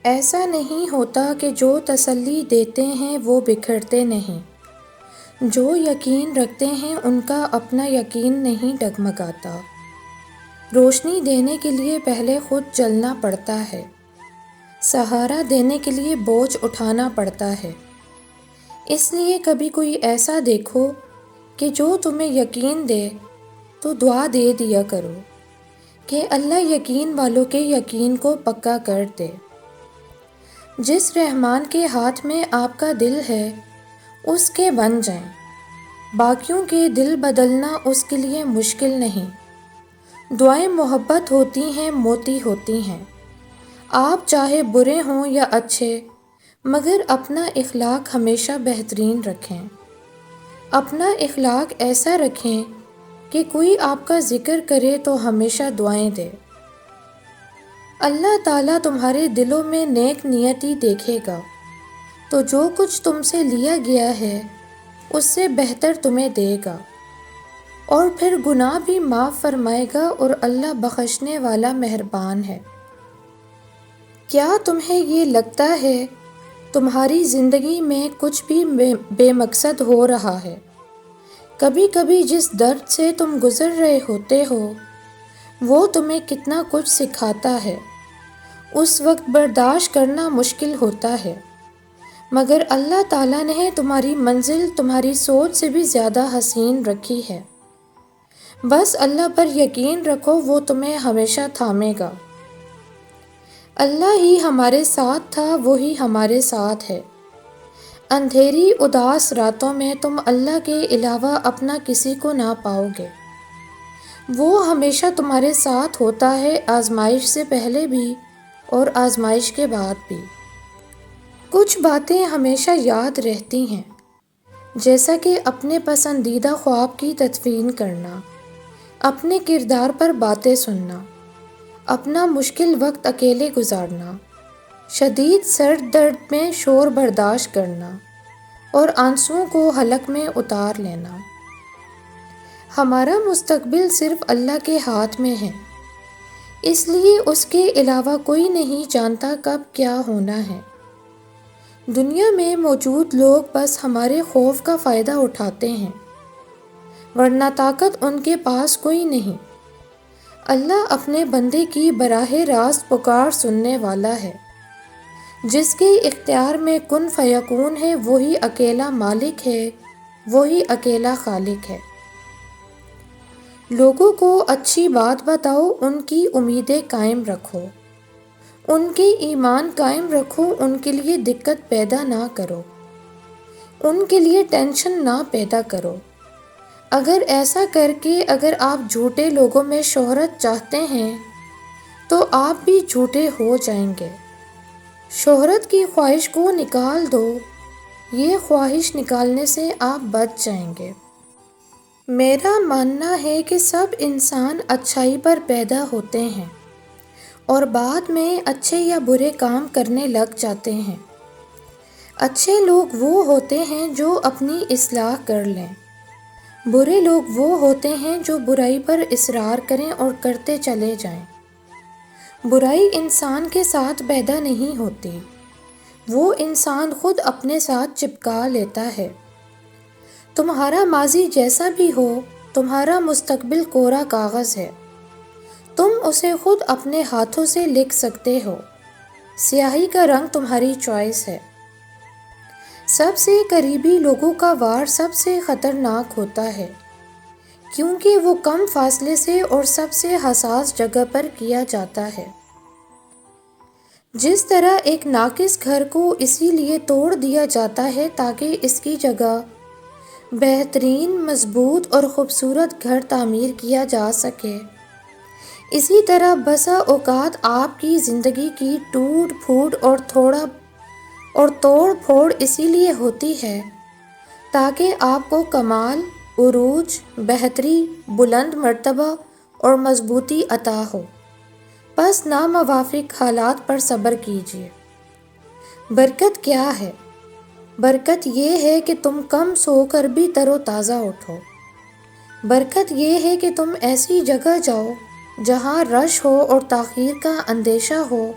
ایسا نہیں ہوتا کہ جو تسلی دیتے ہیں وہ بکھرتے نہیں، جو یقین رکھتے ہیں ان کا اپنا یقین نہیں ڈگمگاتا۔ روشنی دینے کے لیے پہلے خود جلنا پڑتا ہے، سہارا دینے کے لیے بوجھ اٹھانا پڑتا ہے۔ اس لیے کبھی کوئی ایسا دیکھو کہ جو تمہیں یقین دے تو دعا دے دیا کرو کہ اللہ یقین والوں کے یقین کو پکا کر دے۔ جس رحمان کے ہاتھ میں آپ کا دل ہے اس کے بن جائیں، باقیوں کے دل بدلنا اس کے لیے مشکل نہیں۔ دعائیں محبت ہوتی ہیں، موتی ہوتی ہیں۔ آپ چاہے برے ہوں یا اچھے، مگر اپنا اخلاق ہمیشہ بہترین رکھیں۔ اپنا اخلاق ایسا رکھیں کہ کوئی آپ کا ذکر کرے تو ہمیشہ دعائیں دے۔ اللہ تعالیٰ تمہارے دلوں میں نیک نیتی دیکھے گا تو جو کچھ تم سے لیا گیا ہے اس سے بہتر تمہیں دے گا، اور پھر گناہ بھی معاف فرمائے گا، اور اللہ بخشنے والا مہربان ہے۔ کیا تمہیں یہ لگتا ہے تمہاری زندگی میں کچھ بھی بے مقصد ہو رہا ہے؟ کبھی کبھی جس درد سے تم گزر رہے ہوتے ہو وہ تمہیں کتنا کچھ سکھاتا ہے۔ اس وقت برداشت کرنا مشکل ہوتا ہے، مگر اللہ تعالیٰ نے تمہاری منزل تمہاری سوچ سے بھی زیادہ حسین رکھی ہے۔ بس اللہ پر یقین رکھو، وہ تمہیں ہمیشہ تھامے گا۔ اللہ ہی ہمارے ساتھ تھا، وہی ہمارے ساتھ ہے۔ اندھیری اداس راتوں میں تم اللہ کے علاوہ اپنا کسی کو نہ پاؤ گے۔ وہ ہمیشہ تمہارے ساتھ ہوتا ہے، آزمائش سے پہلے بھی اور آزمائش کے بعد بھی۔ کچھ باتیں ہمیشہ یاد رہتی ہیں، جیسا کہ اپنے پسندیدہ خواب کی تدفین کرنا، اپنے کردار پر باتیں سننا، اپنا مشکل وقت اکیلے گزارنا، شدید سر درد میں شور برداشت کرنا، اور آنسوؤں کو حلق میں اتار لینا۔ ہمارا مستقبل صرف اللہ کے ہاتھ میں ہے، اس لیے اس کے علاوہ کوئی نہیں جانتا کب کیا ہونا ہے۔ دنیا میں موجود لوگ بس ہمارے خوف کا فائدہ اٹھاتے ہیں، ورنہ طاقت ان کے پاس کوئی نہیں۔ اللہ اپنے بندے کی براہ راست پکار سننے والا ہے۔ جس کے اختیار میں کن فیکون ہے وہی اکیلا مالک ہے، وہی اکیلا خالق ہے۔ لوگوں کو اچھی بات بتاؤ، ان کی امیدیں قائم رکھو، ان کے ایمان قائم رکھو، ان کے لیے دقت پیدا نہ کرو، ان کے لیے ٹینشن نہ پیدا کرو۔ اگر ایسا کر کے اگر آپ جھوٹے لوگوں میں شہرت چاہتے ہیں تو آپ بھی جھوٹے ہو جائیں گے۔ شہرت کی خواہش کو نکال دو، یہ خواہش نکالنے سے آپ بچ جائیں گے۔ میرا ماننا ہے کہ سب انسان اچھائی پر پیدا ہوتے ہیں اور بعد میں اچھے یا برے کام کرنے لگ جاتے ہیں۔ اچھے لوگ وہ ہوتے ہیں جو اپنی اصلاح کر لیں، برے لوگ وہ ہوتے ہیں جو برائی پر اصرار کریں اور کرتے چلے جائیں۔ برائی انسان کے ساتھ پیدا نہیں ہوتی، وہ انسان خود اپنے ساتھ چپکا لیتا ہے۔ تمہارا ماضی جیسا بھی ہو، تمہارا مستقبل کورا کاغذ ہے، تم اسے خود اپنے ہاتھوں سے لکھ سکتے ہو۔ سیاہی کا رنگ تمہاری چوائس ہے۔ سب سے قریبی لوگوں کا وار سب سے خطرناک ہوتا ہے، کیونکہ وہ کم فاصلے سے اور سب سے حساس جگہ پر کیا جاتا ہے۔ جس طرح ایک ناقص گھر کو اسی لیے توڑ دیا جاتا ہے تاکہ اس کی جگہ بہترین، مضبوط اور خوبصورت گھر تعمیر کیا جا سکے، اسی طرح بسا اوقات آپ کی زندگی کی ٹوٹ پھوٹ اور توڑ پھوڑ اسی لیے ہوتی ہے تاکہ آپ کو کمال، عروج، بہتری، بلند مرتبہ اور مضبوطی عطا ہو۔ بس ناموافق حالات پر صبر کیجیے۔ برکت کیا ہے؟ برکت یہ ہے کہ تم کم سو کر بھی تر و تازہ اٹھو۔ برکت یہ ہے کہ تم ایسی جگہ جاؤ جہاں رش ہو اور تاخیر کا اندیشہ ہو،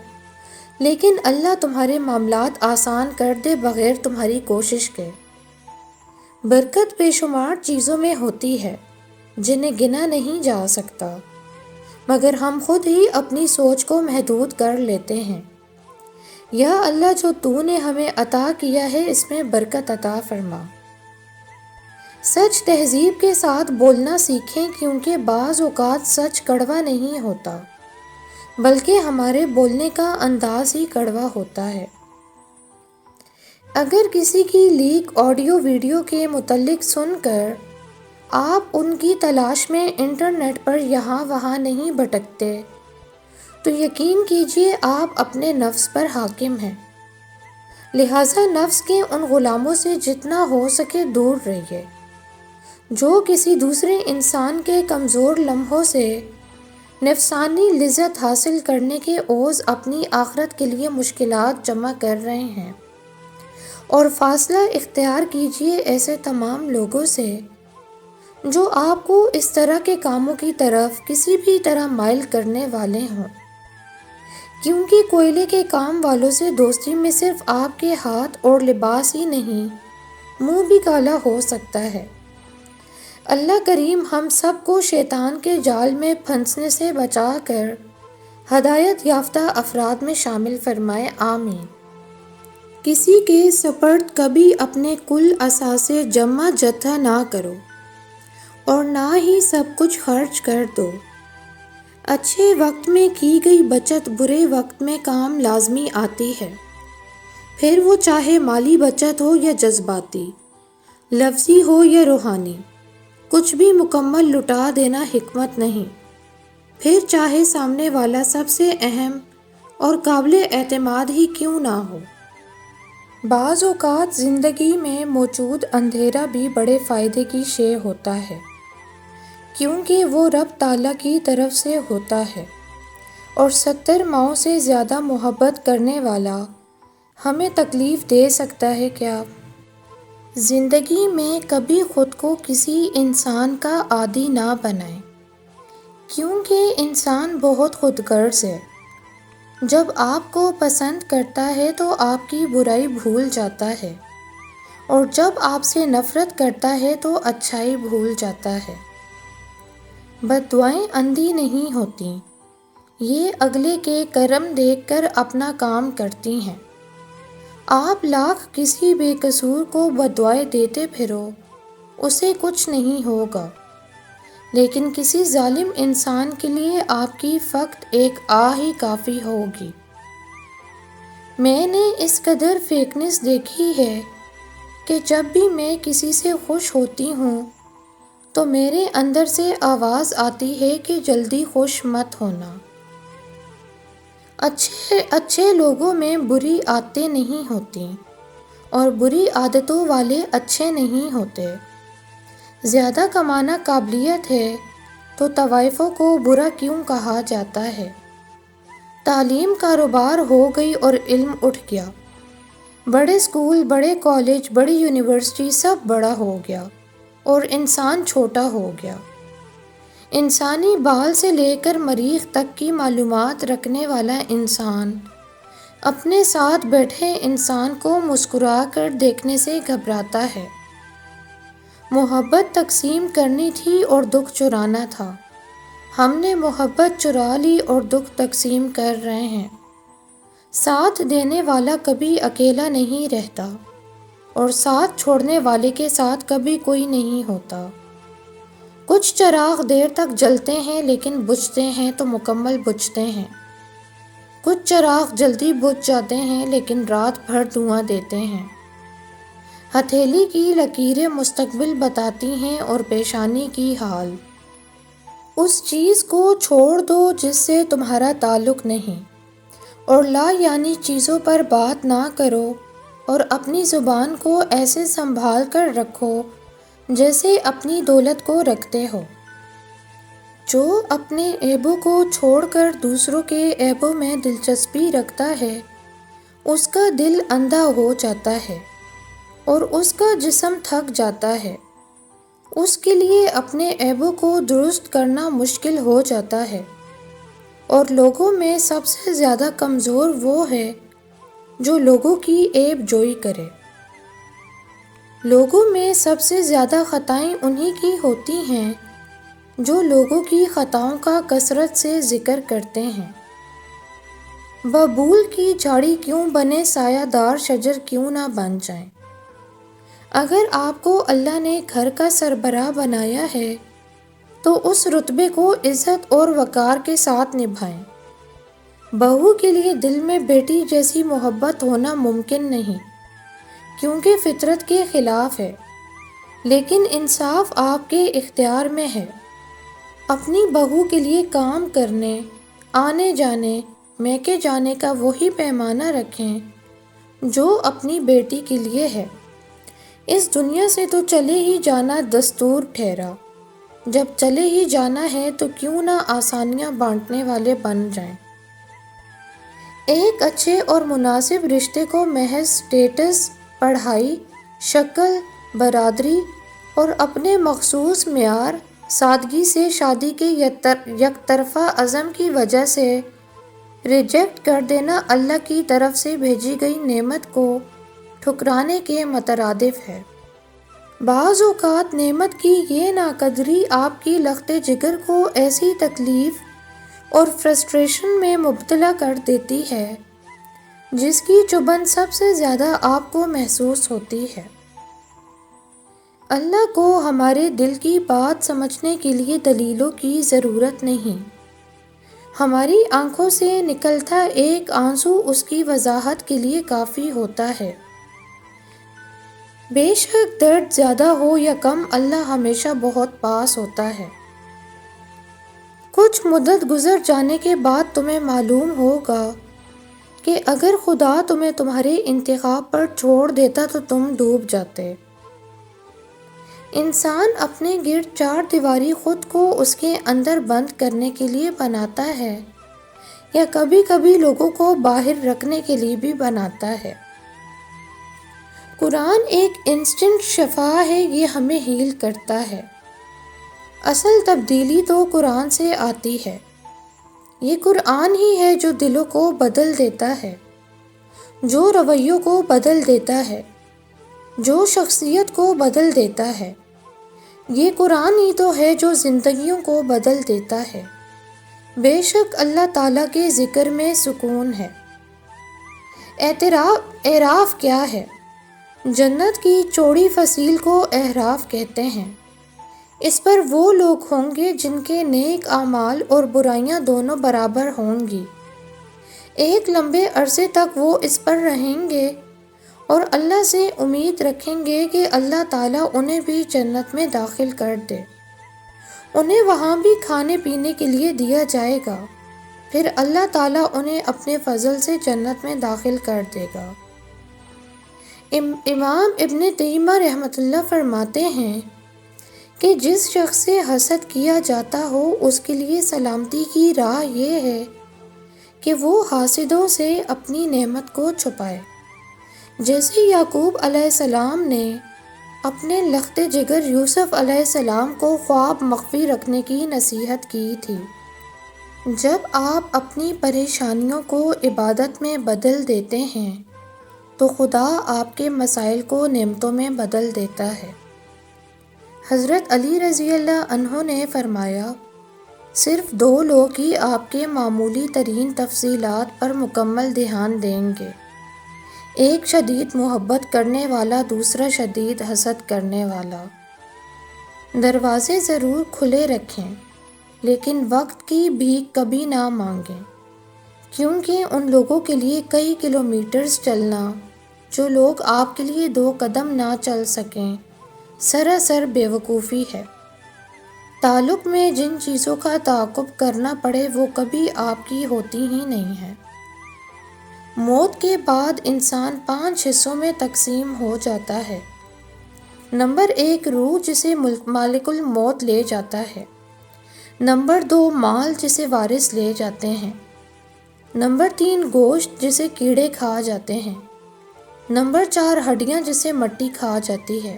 لیکن اللہ تمہارے معاملات آسان کر دے بغیر تمہاری کوشش کے۔ برکت بے شمار چیزوں میں ہوتی ہے جنہیں گنا نہیں جا سکتا، مگر ہم خود ہی اپنی سوچ کو محدود کر لیتے ہیں۔ یا اللہ، جو تو نے ہمیں عطا کیا ہے اس میں برکت عطا فرما۔ سچ تہذیب کے ساتھ بولنا سیکھیں، کیونکہ بعض اوقات سچ کڑوا نہیں ہوتا بلکہ ہمارے بولنے کا انداز ہی کڑوا ہوتا ہے۔ اگر کسی کی لیک آڈیو ویڈیو کے متعلق سن کر آپ ان کی تلاش میں انٹرنیٹ پر یہاں وہاں نہیں بھٹکتے تو یقین کیجیے آپ اپنے نفس پر حاکم ہیں، لہٰذا نفس کے ان غلاموں سے جتنا ہو سکے دور رہیے جو کسی دوسرے انسان کے کمزور لمحوں سے نفسانی لذت حاصل کرنے کے عوض اپنی آخرت کے لیے مشکلات جمع کر رہے ہیں، اور فاصلہ اختیار کیجیے ایسے تمام لوگوں سے جو آپ کو اس طرح کے کاموں کی طرف کسی بھی طرح مائل کرنے والے ہوں، کیونکہ کوئلے کے کام والوں سے دوستی میں صرف آپ کے ہاتھ اور لباس ہی نہیں، منہ بھی کالا ہو سکتا ہے۔ اللہ کریم ہم سب کو شیطان کے جال میں پھنسنے سے بچا کر ہدایت یافتہ افراد میں شامل فرمائے، آمین۔ کسی کے سپرد کبھی اپنے کل اثاثے جمع جتھا نہ کرو اور نہ ہی سب کچھ خرچ کر دو۔ اچھے وقت میں کی گئی بچت برے وقت میں کام لازمی آتی ہے، پھر وہ چاہے مالی بچت ہو یا جذباتی، لفظی ہو یا روحانی، کچھ بھی مکمل لٹا دینا حکمت نہیں، پھر چاہے سامنے والا سب سے اہم اور قابل اعتماد ہی کیوں نہ ہو۔ بعض اوقات زندگی میں موجود اندھیرا بھی بڑے فائدے کی شے ہوتا ہے، کیونکہ وہ رب تعالیٰ کی طرف سے ہوتا ہے، اور 70 ماؤں سے زیادہ محبت کرنے والا ہمیں تکلیف دے سکتا ہے کیا؟ زندگی میں کبھی خود کو کسی انسان کا عادی نہ بنائیں، کیونکہ انسان بہت خود غرض ہے۔ جب آپ کو پسند کرتا ہے تو آپ کی برائی بھول جاتا ہے، اور جب آپ سے نفرت کرتا ہے تو اچھائی بھول جاتا ہے۔ بد دعائیں اندھی نہیں ہوتیں، یہ اگلے کے کرم دیکھ کر اپنا کام کرتی ہیں۔ آپ لاکھ کسی بے قصور کو بد دعائیں دیتے پھرو، اسے کچھ نہیں ہوگا، لیکن کسی ظالم انسان کے لیے آپ کی فقط ایک آہ ہی کافی ہوگی۔ میں نے اس قدر فیکنس دیکھی ہے کہ جب بھی میں کسی سے خوش ہوتی ہوں تو میرے اندر سے آواز آتی ہے کہ جلدی خوش مت ہونا۔ اچھے لوگوں میں بری عادتیں نہیں ہوتیں، اور بری عادتوں والے اچھے نہیں ہوتے۔ زیادہ کمانا قابلیت ہے تو طوائفوں کو برا کیوں کہا جاتا ہے؟ تعلیم کاروبار ہو گئی اور علم اٹھ گیا، بڑے اسکول، بڑے کالج، بڑی یونیورسٹی سب بڑا ہو گیا اور انسان چھوٹا ہو گیا۔ انسانی بال سے لے کر مریخ تک کی معلومات رکھنے والا انسان اپنے ساتھ بیٹھے انسان کو مسکرا کر دیکھنے سے گھبراتا ہے۔ محبت تقسیم کرنی تھی اور دکھ چرانا تھا، ہم نے محبت چرا لی اور دکھ تقسیم کر رہے ہیں۔ ساتھ دینے والا کبھی اکیلا نہیں رہتا، اور ساتھ چھوڑنے والے کے ساتھ کبھی کوئی نہیں ہوتا۔ کچھ چراغ دیر تک جلتے ہیں لیکن بجھتے ہیں تو مکمل بجھتے ہیں۔ کچھ چراغ جلدی بجھ جاتے ہیں لیکن رات بھر دھواں دیتے ہیں۔ ہتھیلی کی لکیریں مستقبل بتاتی ہیں اور پیشانی کی حال۔ اس چیز کو چھوڑ دو جس سے تمہارا تعلق نہیں، اور لا یعنی چیزوں پر بات نہ کرو، اور اپنی زبان کو ایسے سنبھال کر رکھو جیسے اپنی دولت کو رکھتے ہو۔ جو اپنے عیبوں کو چھوڑ کر دوسروں کے عیبوں میں دلچسپی رکھتا ہے اس کا دل اندھا ہو جاتا ہے اور اس کا جسم تھک جاتا ہے، اس کے لیے اپنے عیبوں کو درست کرنا مشکل ہو جاتا ہے۔ اور لوگوں میں سب سے زیادہ کمزور وہ ہے جو لوگوں کی عیب جوئی کرے۔ لوگوں میں سب سے زیادہ خطائیں انہی کی ہوتی ہیں جو لوگوں کی خطاؤں کا کثرت سے ذکر کرتے ہیں۔ ببول کی جھاڑی کیوں بنے، سایہ دار شجر کیوں نہ بن جائیں۔ اگر آپ کو اللہ نے گھر کا سربراہ بنایا ہے تو اس رتبے کو عزت اور وقار کے ساتھ نبھائیں۔ بہو کے لیے دل میں بیٹی جیسی محبت ہونا ممکن نہیں، کیونکہ فطرت کے خلاف ہے، لیکن انصاف آپ کے اختیار میں ہے۔ اپنی بہو کے لیے کام کرنے، آنے جانے، میکے جانے کا وہی پیمانہ رکھیں جو اپنی بیٹی کے لیے ہے۔ اس دنیا سے تو چلے ہی جانا دستور ٹھہرا، جب چلے ہی جانا ہے تو کیوں نہ آسانیاں بانٹنے والے بن جائیں۔ ایک اچھے اور مناسب رشتے کو محض سٹیٹس، پڑھائی، شکل، برادری اور اپنے مخصوص معیار سادگی سے شادی کے یک طرفہ عزم کی وجہ سے ریجیکٹ کر دینا اللہ کی طرف سے بھیجی گئی نعمت کو ٹھکرانے کے مترادف ہے۔ بعض اوقات نعمت کی یہ ناقدری آپ کی لخت جگر کو ایسی تکلیف اور فرسٹریشن میں مبتلا کر دیتی ہے جس کی چبھن سب سے زیادہ آپ کو محسوس ہوتی ہے۔ اللہ کو ہمارے دل کی بات سمجھنے کے لیے دلیلوں کی ضرورت نہیں، ہماری آنکھوں سے نکلتا ایک آنسو اس کی وضاحت کے لیے کافی ہوتا ہے۔ بے شک درد زیادہ ہو یا کم، اللہ ہمیشہ بہت پاس ہوتا ہے۔ کچھ مدت گزر جانے کے بعد تمہیں معلوم ہوگا کہ اگر خدا تمہیں تمہارے انتخاب پر چھوڑ دیتا تو تم ڈوب جاتے۔ انسان اپنے گرد چار دیواری خود کو اس کے اندر بند کرنے کے لیے بناتا ہے یا کبھی کبھی لوگوں کو باہر رکھنے کے لیے بھی بناتا ہے۔ قرآن ایک انسٹنٹ شفا ہے، یہ ہمیں ہیل کرتا ہے۔ اصل تبدیلی تو قرآن سے آتی ہے۔ یہ قرآن ہی ہے جو دلوں کو بدل دیتا ہے، جو رویوں کو بدل دیتا ہے، جو شخصیت کو بدل دیتا ہے۔ یہ قرآن ہی تو ہے جو زندگیوں کو بدل دیتا ہے۔ بے شک اللہ تعالیٰ کے ذکر میں سکون ہے۔ اعراف کیا ہے؟ جنت کی چوڑی فصیل کو اعراف کہتے ہیں۔ اس پر وہ لوگ ہوں گے جن کے نیک اعمال اور برائیاں دونوں برابر ہوں گی۔ ایک لمبے عرصے تک وہ اس پر رہیں گے اور اللہ سے امید رکھیں گے کہ اللہ تعالیٰ انہیں بھی جنت میں داخل کر دے۔ انہیں وہاں بھی کھانے پینے کے لیے دیا جائے گا، پھر اللہ تعالیٰ انہیں اپنے فضل سے جنت میں داخل کر دے گا۔ امام ابن تیمیہ رحمۃ اللہ فرماتے ہیں کہ جس شخص سے حسد کیا جاتا ہو اس کے لیے سلامتی کی راہ یہ ہے کہ وہ حاسدوں سے اپنی نعمت کو چھپائے۔ جیسے یعقوب علیہ السلام نے اپنے لخت جگر یوسف علیہ السلام کو خواب مخفی رکھنے کی نصیحت کی تھی۔ جب آپ اپنی پریشانیوں کو عبادت میں بدل دیتے ہیں تو خدا آپ کے مسائل کو نعمتوں میں بدل دیتا ہے۔ حضرت علی رضی اللہ عنہ نے فرمایا، صرف دو لوگ ہی آپ کے معمولی ترین تفصیلات پر مکمل دھیان دیں گے، ایک شدید محبت کرنے والا، دوسرا شدید حسد کرنے والا۔ دروازے ضرور کھلے رکھیں لیکن وقت کی بھیک کبھی نہ مانگیں، کیونکہ ان لوگوں کے لیے کئی کلومیٹرز چلنا جو لوگ آپ کے لیے 2 قدم نہ چل سکیں سراسر بے وقوفی ہے۔ تعلق میں جن چیزوں کا تعاقب کرنا پڑے وہ کبھی آپ کی ہوتی ہی نہیں ہیں۔ موت کے بعد انسان 5 حصوں میں تقسیم ہو جاتا ہے۔ نمبر 1 روح جسے مالک الموت لے جاتا ہے۔ نمبر 2 مال جسے وارث لے جاتے ہیں۔ نمبر 3 گوشت جسے کیڑے کھا جاتے ہیں۔ نمبر 4 ہڈیاں جسے مٹی کھا جاتی ہے۔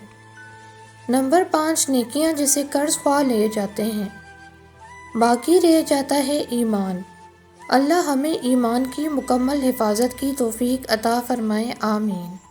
نمبر 5 نیکیاں جسے قرض خواہ لے جاتے ہیں۔ باقی رہ جاتا ہے ایمان، اللہ ہمیں ایمان کی مکمل حفاظت کی توفیق عطا فرمائے، آمین۔